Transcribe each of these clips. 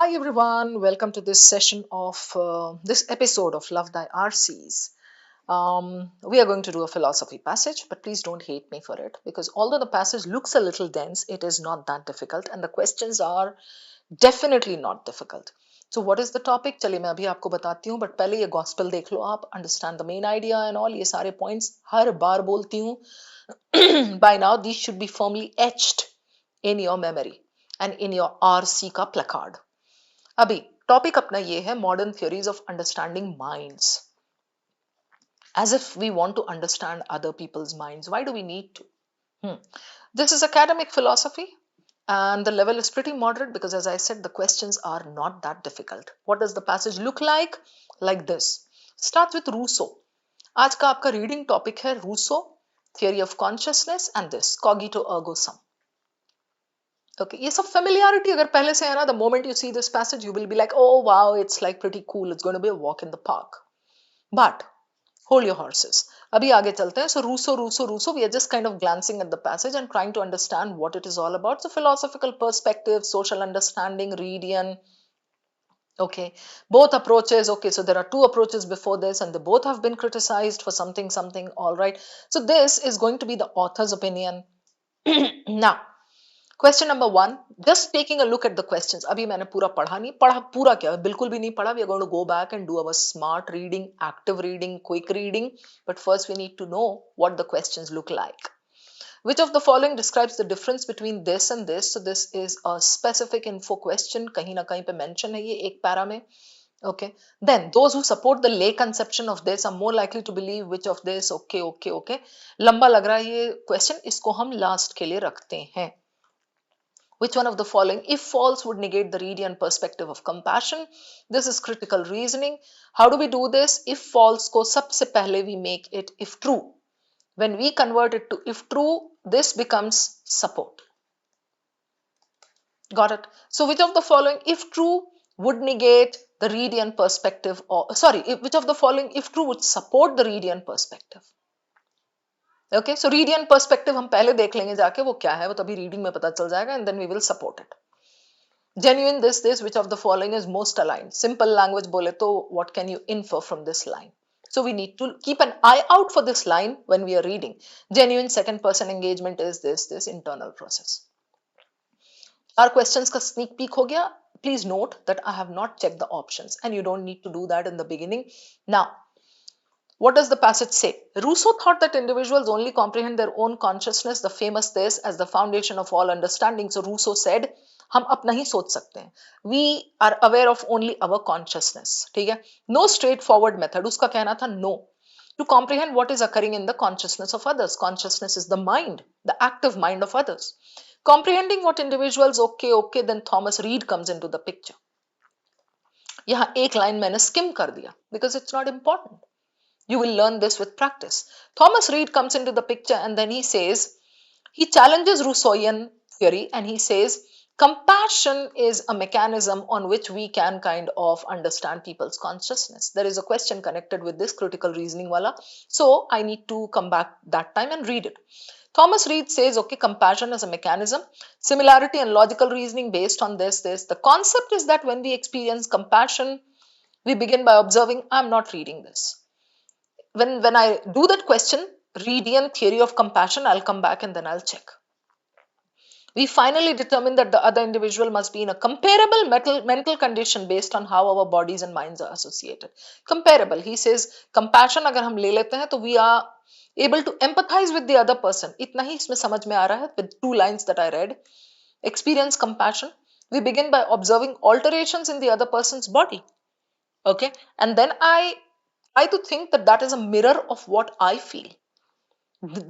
Hi everyone, welcome to this session of this episode of Love Thy RCs. We are going to do a philosophy passage, but please don't hate me for it because although the passage looks a little dense, it is not that difficult and the questions are definitely not difficult. So what is the topic? चलिए मैं अभी आपको बताती हूँ, but पहले ये gospel देख लो आप, understand the main idea and all. ये सारे points हर बार बोलती हूँ. By now these should be firmly etched in your memory and in your RC का placard. अभी टॉपिक अपना ये है modern theories of understanding minds as if we want to understand other people's minds. Why do we need to? This is academic philosophy and the level is pretty moderate because, as I said, the questions are not that difficult. What does the passage look like? Like this. Starts with Rousseau. आज का आपका reading topic है Rousseau, theory of consciousness and this cogito ergo sum. Okay, ये सब familiarity अगर पहले से है ना, the moment you see this passage, you will be like, oh wow, it's like pretty cool. It's going to be a walk in the park. But hold your horses. अभी आगे चलते हैं. So Rousseau, we are just kind of glancing at the passage and trying to understand what it is all about. So philosophical perspective, social understanding, Reidian. Okay, both approaches. Okay, so there are two approaches before this, and they both have been criticized for something. All right. So this is going to be the author's opinion. Now. Question number one, just taking a look at the questions. अभी मैंने पूरा पढ़ा नहीं, पढ़ा पूरा क्या, बिल्कुल भी नहीं पढ़ा. We are going to go back and do our smart reading, active reading, quick reading. But first we need to know what the questions look like. Which of the following describes the difference between this and this? So this is a specific info question. कहीं ना कहीं पे mention है ये एक para में. Okay. Then those who support the lay conception of this are more likely to believe which of this. Okay. लंबा लग रहा है ये question, इसको हम last के लिए रखते हैं. Which one of the following, if false, would negate the Reidian perspective of compassion? This is critical reasoning. How do we do this? If false ko sabse pehle we make it if true. When we convert it to if true, this becomes support. Got it? So which of the following, if true, would negate the Reidian perspective, or sorry, which of the following, if true, would support the Reidian perspective? Okay, so Reidian perspective हम पहले देख लेंगे जाके वो क्या है, वो तभी रीडिंग में पता चल जाएगा and then we will support it. Genuine this, which of the following is most aligned? Simple language bole to what can you infer from this line? So we need to keep an eye out for this line when we are reading. Genuine second person engagement is this internal process. Our questions ka sneak peek ho gaya. Please note that I have not checked the options and you don't need to do that in the beginning. Now, what does the passage say? Rousseau thought that individuals only comprehend their own consciousness, the famous this, as the foundation of all understanding. So Rousseau said, हम अपना ही सोच सकते हैं. We are aware of only our consciousness. ठीक है? No straightforward method. उसका कहना था no. To comprehend what is occurring in the consciousness of others. Consciousness is the mind, the active mind of others. Comprehending what individuals, okay, then Thomas Reid comes into the picture. यहाँ एक line मैंने scheme कर दिया because it's not important. You will learn this with practice. Thomas Reid comes into the picture and then he says, he challenges Rousseauian theory and he says, compassion is a mechanism on which we can kind of understand people's consciousness. There is a question connected with this critical reasoning wala. So I need to come back that time and read it. Thomas Reid says, okay, compassion is a mechanism. Similarity and logical reasoning based on this. The concept is that when we experience compassion, we begin by observing, I'm not reading this. When I do that question, Reidian theory of compassion, I'll come back and then I'll check. We finally determine that the other individual must be in a comparable mental condition based on how our bodies and minds are associated. Comparable. He says, compassion अगर हम ले लेते हैं तो we are able to empathize with the other person. इतना ही इसमें समझ में आ रहा है with two lines that I read. Experience compassion. We begin by observing alterations in the other person's body. Okay, and then I try to think that that is a mirror of what I feel.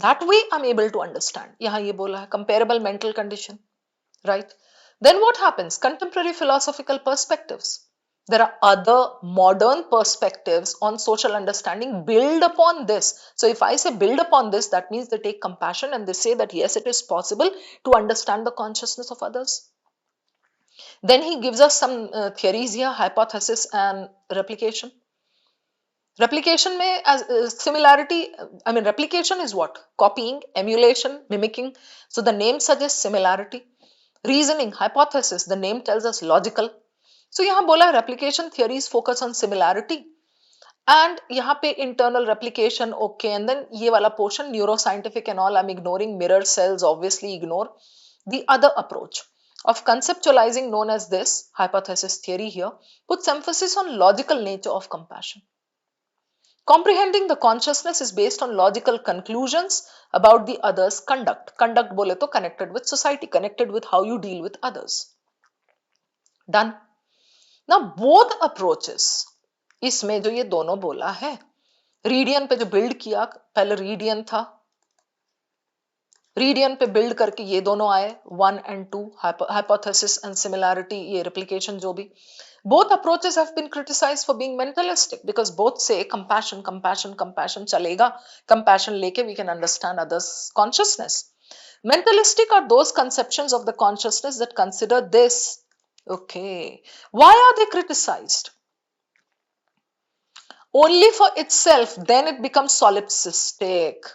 That way I'm able to understand. यहाँ ये बोला है comparable mental condition, right? Then what happens? Contemporary philosophical perspectives. There are other modern perspectives on social understanding build upon this. So if I say build upon this, that means they take compassion and they say that yes, it is possible to understand the consciousness of others. Then he gives us some theories here, hypothesis and replication. Replication में as similarity, I mean replication is what? Copying, emulation, mimicking. So the name suggests similarity. Reasoning, hypothesis, the name tells us logical. So यहाँ बोला replication theories focus on similarity and यहाँ पे internal replication okay and then ये वाला portion neuro scientific and all I am ignoring mirror cells obviously ignore the other approach of conceptualizing known as this hypothesis theory here puts emphasis on logical nature of compassion. Comprehending the consciousness is based on logical conclusions about the other's conduct. Conduct bole to connected with society, connected with how you deal with others. Done. Now both approaches, इसमें जो ये दोनों बोला है, रीडियन पे जो build किया, पहले रीडियन था, रीडियन पे बिल्ड करके ये दोनों आए 1 and 2 hypothesis and similarity, ये replication जो भी, both approaches have been criticized for being mentalistic because both say compassion चलेगा, compassion लेके we can understand others consciousness. Mentalistic are those conceptions of the consciousness that consider this. Okay, why are they criticized? Only for itself, then it becomes solipsistic.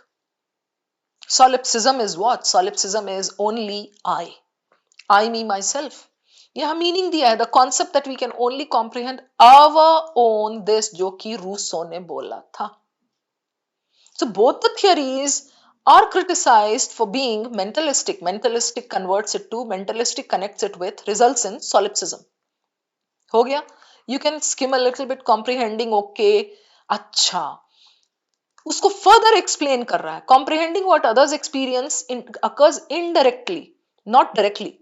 Solipsism is what? Solipsism is only I, me, myself. यहाँ meaning दिया है, the concept that we can only comprehend our own this, जो कि Rousseau ने बोला था. So both the theories are criticized for being mentalistic. Mentalistic converts it to, mentalistic connects it with, results in solipsism. हो गया? You can skim a little bit comprehending, okay, अच्छा, उसको further explain कर रहा है. Comprehending what others experience occurs indirectly, not directly.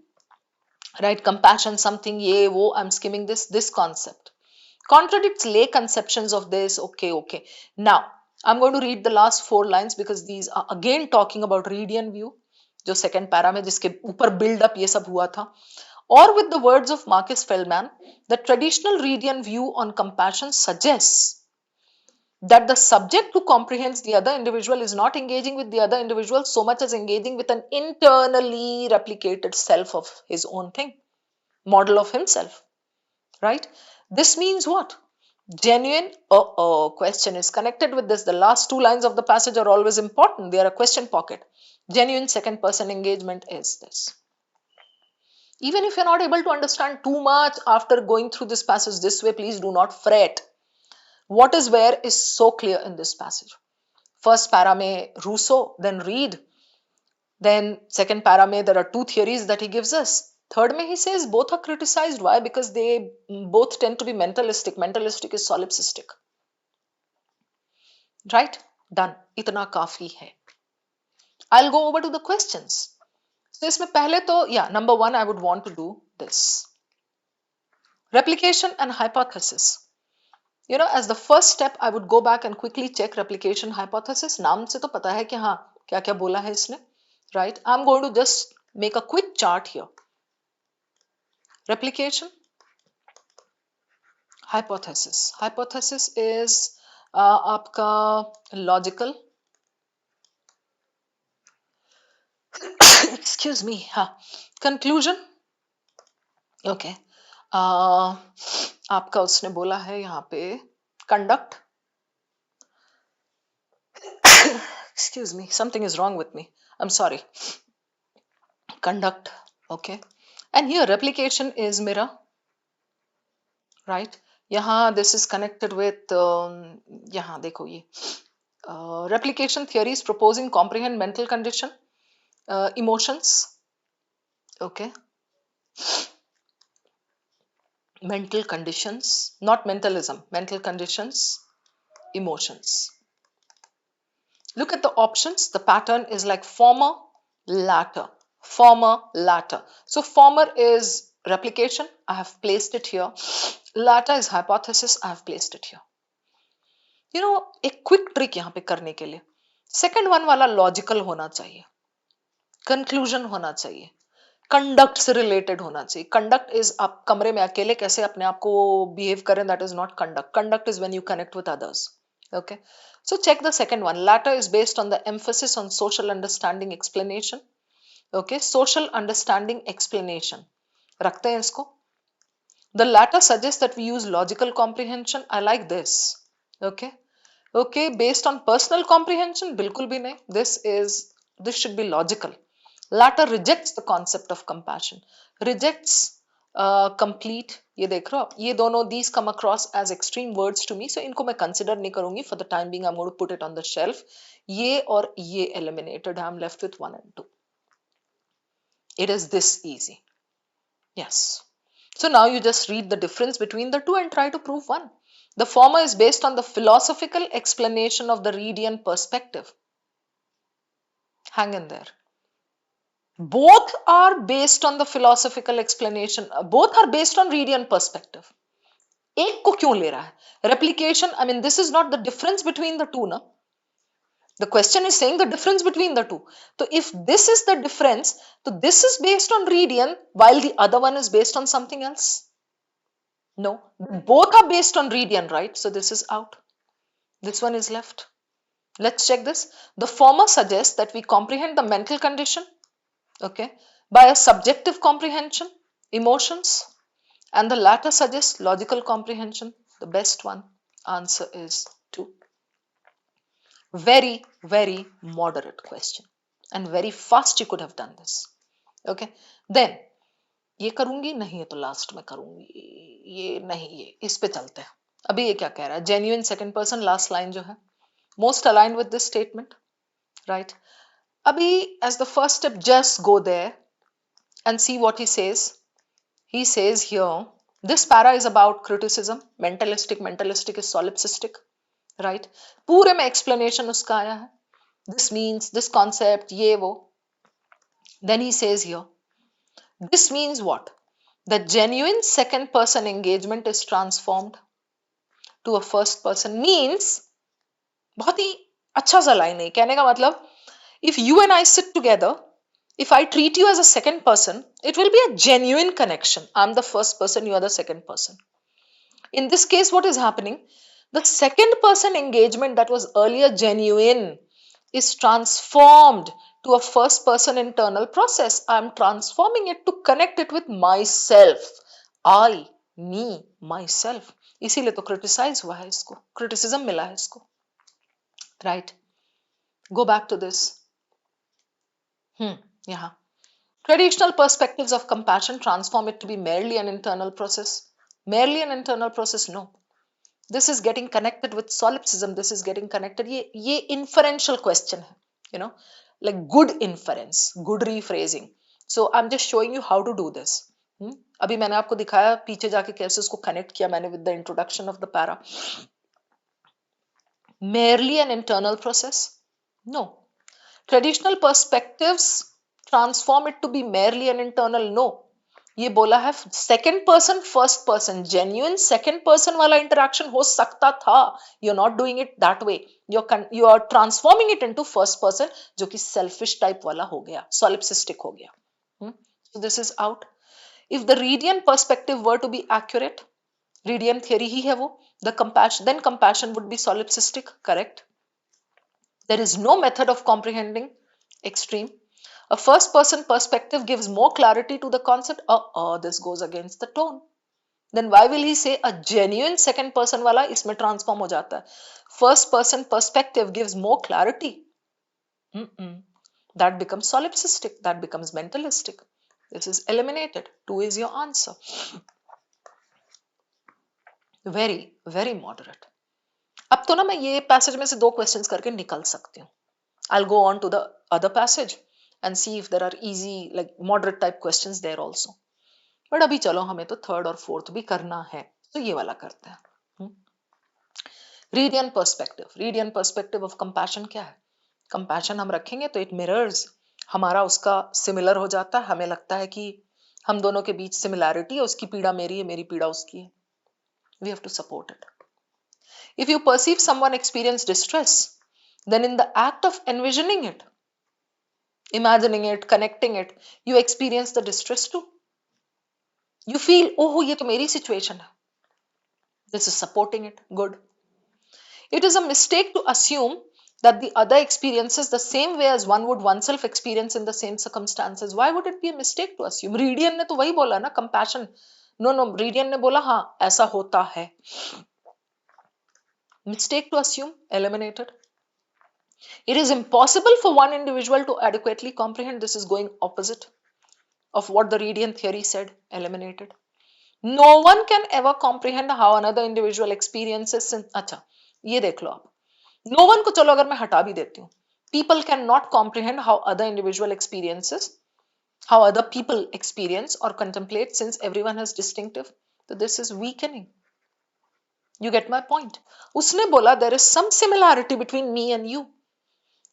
Right? Compassion, something, ye, wo, I'm skimming this concept. Contradicts lay conceptions of this. Okay. Now, I'm going to read the last 4 lines because these are again talking about Reidian view, जो second para में जिसके ऊपर build up ये सब हुआ था. Or with the words of Marcus Feldman, the traditional Reidian view on compassion suggests that the subject who comprehends the other individual is not engaging with the other individual so much as engaging with an internally replicated self of his own thing, model of himself, right? This means what? Genuine question is connected with this. The last 2 lines of the passage are always important. They are a question pocket. Genuine second person engagement is this. Even if you're not able to understand too much after going through this passage this way, please do not fret. What is where is so clear in this passage. First para mein Rousseau, then Reid. Then second para mein there are 2 theories that he gives us. Third mein he says both are criticized. Why? Because they both tend to be mentalistic. Mentalistic is solipsistic. Right? Done. Itna kafi hai. I'll go over to the questions. So isme pehle to, yeah, number 1 I would want to do this. Replication and hypothesis. You know, as the first step, I would go back and quickly check replication hypothesis. नाम से तो पता है कि हाँ क्या क्या बोला है इसने, right? I'm going to just make a quick chart here. Replication, hypothesis. Hypothesis is आपका logical. Excuse me. हाँ. Conclusion. Okay. आपका उसने बोला है यहाँ पे conduct. Excuse me, something is wrong with me. I'm sorry. Conduct, okay. And here replication is mirror, right? यहाँ this is connected with यहाँ देखो ये replication theories proposing comprehend mental condition, emotions, okay. Mental conditions, not mentalism, mental conditions, emotions. Look at the options. The pattern is like former, latter, former, latter. So former is replication. I have placed it here. Latter is hypothesis. I have placed it here. You know, एक quick trick यहाँ पे करने के लिए. Second one वाला logical होना चाहिए. Conclusion होना चाहिए. Conduct से related होना चाहिए. Conduct is आप कमरे में अकेले कैसे अपने आप को behave करें, that is not conduct. Conduct is when you connect with others. Okay. So check the second one. Latter is based on the emphasis on social understanding explanation. Okay. Social understanding explanation. रखते हैं इसको. The latter suggests that we use logical comprehension. I like this. Okay. Okay. Based on personal comprehension, बिल्कुल भी नहीं. This should be logical. Latter rejects the concept of compassion, rejects complete ये देख रहे हो आप, ये दोनों these come across as extreme words to me, so इनको मैं consider नहीं करूंगी. For the time being I'm going to put it on the shelf. ये और ये eliminated, I'm left with 1 and 2. It is this easy. Yes. So now you just read the difference between the two and try to prove one. The former is based on the philosophical explanation of the Reidian perspective. Hang in there. Both are based on the philosophical explanation. Both are based on Reidian perspective. एक को क्यों ले रहा है? Replication, I mean, this is not the difference between the two, na? The question is saying the difference between the two. So if this is the difference, so this is based on Reidian while the other one is based on something else. No, both are based on Reidian, right? So this is out. This one is left. Let's check this. The former suggests that we comprehend the mental condition, okay, by a subjective comprehension, emotions, and the latter suggests logical comprehension. The best one. Answer is 2. Very, very moderate question. And very fast you could have done this. Okay. Then, ये करूंगी नहीं है तो last में करूंगी, ये नहीं, ये इस पे चलते हैं. अभी ये क्या कह रहा है? Genuine second person, last line जो है, most aligned with this statement, right? Abhi, as the first step, just go there and see what he says. He says here, this para is about criticism, mentalistic. Mentalistic is solipsistic, right? पूरे में explanation उसका आया है. This means, this concept, ये वो. Then he says here, this means what? The genuine second person engagement is transformed to a first person. Means, बहुत ही अच्छा सा line है. कहने का मतलब, if you and I sit together, if I treat you as a second person, it will be a genuine connection. I'm the first person, you are the second person. In this case, what is happening? The second person engagement that was earlier genuine is transformed to a first person internal process. I'm transforming it to connect it with myself. I, me, myself. इसीलिए तो criticize हुआ है इसको, criticism मिला है इसको. Right? Go back to this. Yeah. Traditional perspectives of compassion transform it to be merely an internal process. Merely an internal process, no. This is getting connected with solipsism. This is getting connected. ये inferential question है, you know, like good inference, good rephrasing. So I'm just showing you how to do this. अभी मैंने आपको दिखाया पीछे जाके कैसे उसको connect किया मैंने with the introduction of the para. Merely an internal process? No. Traditional perspectives transform it to be merely an internal, no. ये बोला है second person first person, genuine second person वाला interaction हो सकता था. You're not doing it that way. You are transforming it into first person जो कि selfish type वाला हो गया, solipsistic हो गया. So this is out. If the Reidian perspective were to be accurate, Reidian theory ही है वो, then compassion would be solipsistic, correct? There is no method of comprehending extreme. A first person perspective gives more clarity to the concept. This goes against the tone. Then why will he say a genuine second person wala isme transform ho jata hai? First person perspective gives more clarity. That becomes solipsistic. That becomes mentalistic. This is eliminated. 2 is your answer. Very, very moderate. अब तो ना मैं ये passage में से 2 questions करके निकल सकती हूँ. I'll go on to the other passage and see if there are easy, like moderate type questions there also. But अभी चलो हमें तो 3rd और 4th भी करना है, तो ये वाला करते हैं. Reidian perspective. Reidian perspective of compassion क्या है? Compassion हम रखेंगे तो it mirrors, हमारा उसका similar हो जाता है. हमें लगता है कि हम दोनों के बीच similarity है, उसकी पीड़ा मेरी है, मेरी पीड़ा उसकी है. We have to support it. If you perceive someone experience distress, then in the act of envisioning it, imagining it, connecting it, you experience the distress too. You feel, oh, ये तो मेरी situation है. This is supporting it. Good. It is a mistake to assume that the other experiences the same way as one would oneself experience in the same circumstances. Why would it be a mistake to assume? Reidian ने तो वही बोला ना, compassion. No, Reidian ने बोला हाँ, ऐसा होता है. Mistake to assume, eliminated. It is impossible for one individual to adequately comprehend. This is going opposite of what the Reidian theory said, eliminated. No one can ever comprehend how another individual experiences. अच्छा, ये देख लो आप. No one को चलो अगर मैं हटा भी देती हूँ. People cannot comprehend how other individual experiences, how other people experience or contemplate, since everyone has distinctive. So this is weakening. You get my point? उसने बोला there is some similarity between me and you.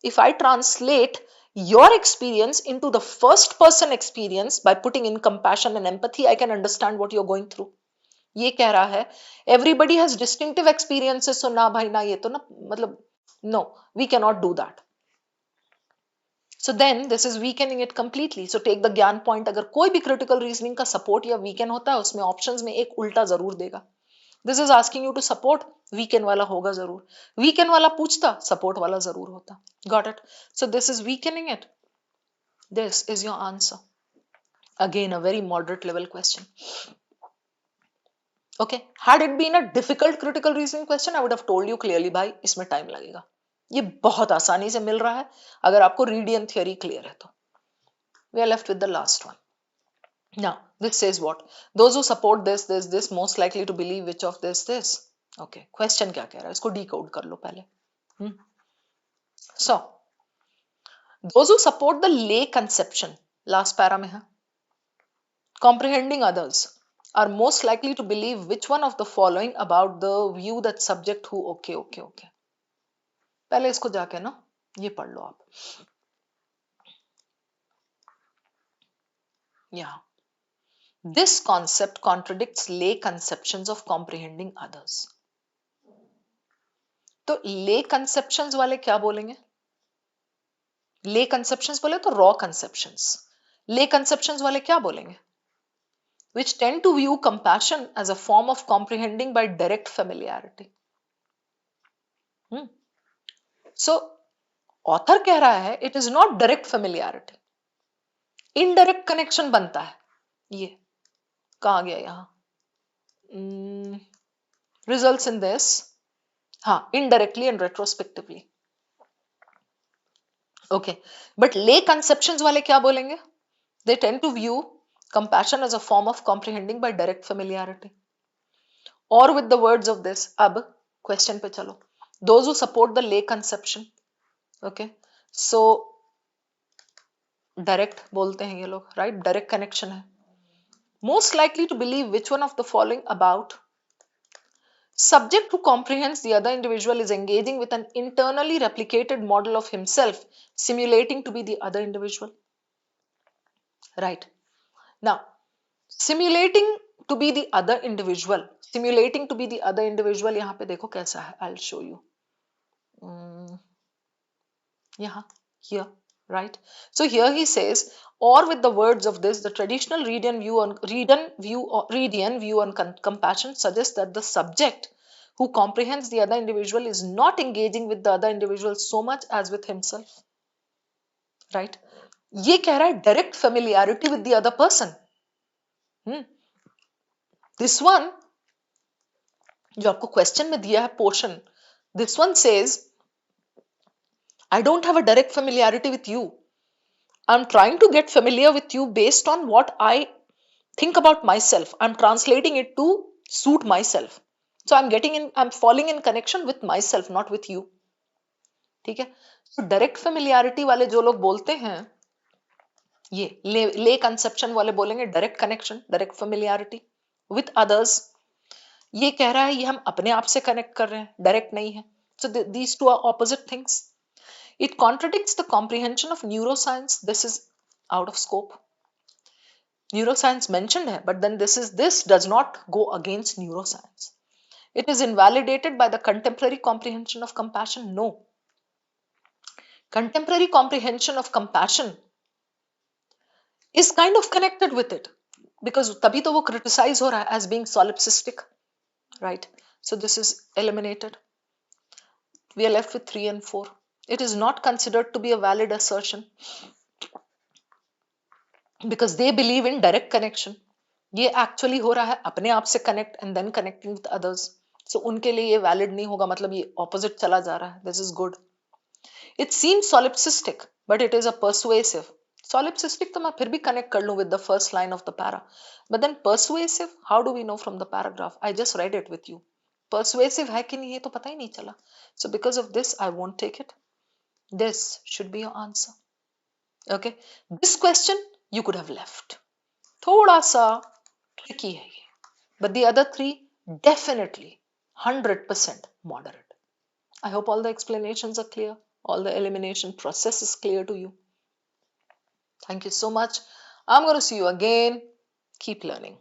If I translate your experience into the first person experience by putting in compassion and empathy, I can understand what you're going through. ये कह रहा है everybody has distinctive experiences, so ना भाई ना, ये तो ना मतलब no, we cannot do that. So then this is weakening it completely. So take the ज्ञान point, अगर कोई भी critical reasoning का support या weaken होता है उसमें options में एक उल्टा जरूर देगा. This is asking you to support, weaken वाला होगा जरूर. Weaken वाला पूछता, support वाला जरूर होता. Got it? So this is weakening it. This is your answer. Again, a very moderate level question. Okay, had it been a difficult critical reasoning question, I would have told you clearly, भाई इसमें time लगेगा. ये बहुत आसानी से मिल रहा है अगर आपको रीडियन थियरी क्लियर है तो. We are left with the last one. Now, this says what? Those who support this most likely to believe which of this. Okay, question क्या कह रहा है? इसको decode कर लो पहले. So, those who support the lay conception, last para में है, comprehending others, are most likely to believe which one of the following about the view that subject who. Okay. पहले इसको जाके ना ये पढ़ लो आप. Yeah. This concept contradicts lay conceptions of comprehending others. तो lay conceptions वाले क्या बोलेंगे? Lay conceptions बोले तो raw conceptions. Lay conceptions वाले क्या बोलेंगे? Which tend to view compassion as a form of comprehending by direct familiarity. So, author कह रहा है it is not direct familiarity. Indirect connection बनता है. ये कहाँ गया यहाँ? Results in this, हाँ, indirectly and retrospectively. Okay, but lay conceptions वाले क्या बोलेंगे? They tend to view compassion as a form of comprehending by direct familiarity. Or with the words of this, अब question पे चलो. Those who support the lay conception, okay, so direct बोलते हैं ये लोग, right? Direct connection है. Most likely to believe which one of the following about subject who comprehends the other individual is engaging with an internally replicated model of himself, simulating to be the other individual. Right. Now, simulating to be the other individual. Simulating to be the other individual यहाँ पे देखो कैसा है. I'll show you. यहाँ, here, right? So here he says, or with the words of this, the traditional Reidian view on compassion suggests that the subject who comprehends the other individual is not engaging with the other individual so much as with himself. Right? ये कह रहा है direct familiarity with the other person. This one, जो आपको question में दिया है portion, this one says, I don't have a direct familiarity with you. I'm trying to get familiar with you based on what I think about myself. I'm translating it to suit myself. So I'm falling in connection with myself, not with you. ठीक है? So direct familiarity वाले जो लोग बोलते हैं, ये lay conception वाले बोलेंगे direct connection, direct familiarity with others. ये कह रहा है ये हम अपने आप से connect कर रहे हैं, direct नहीं है. So these two are opposite things. It contradicts the comprehension of neuroscience. This is out of scope. Neuroscience mentioned है, but then this does not go against neuroscience. It is invalidated by the contemporary comprehension of compassion. No. Contemporary comprehension of compassion is kind of connected with it, because तभी तो वो criticize हो रहा है as being solipsistic, right? So this is eliminated. We are left with 3 and 4. It is not considered to be a valid assertion because they believe in direct connection. ये actually हो रहा है अपने आप से connect and then connecting with others. So उनके लिए ये valid नहीं होगा, मतलब ये opposite चला जा रहा है. This is good. It seems solipsistic, but it is a persuasive. Solipsistic तो मैं फिर भी connect कर लूँ with the first line of the para. But then persuasive, how do we know from the paragraph? I just read it with you. Persuasive है कि नहीं है तो पता ही नहीं चला. So because of this, I won't take it. This should be your answer. Okay. This question you could have left. थोड़ा सा tricky है ये. But the other three, definitely 100% moderate. I hope all the explanations are clear. All the elimination process is clear to you. Thank you so much. I'm going to see you again. Keep learning.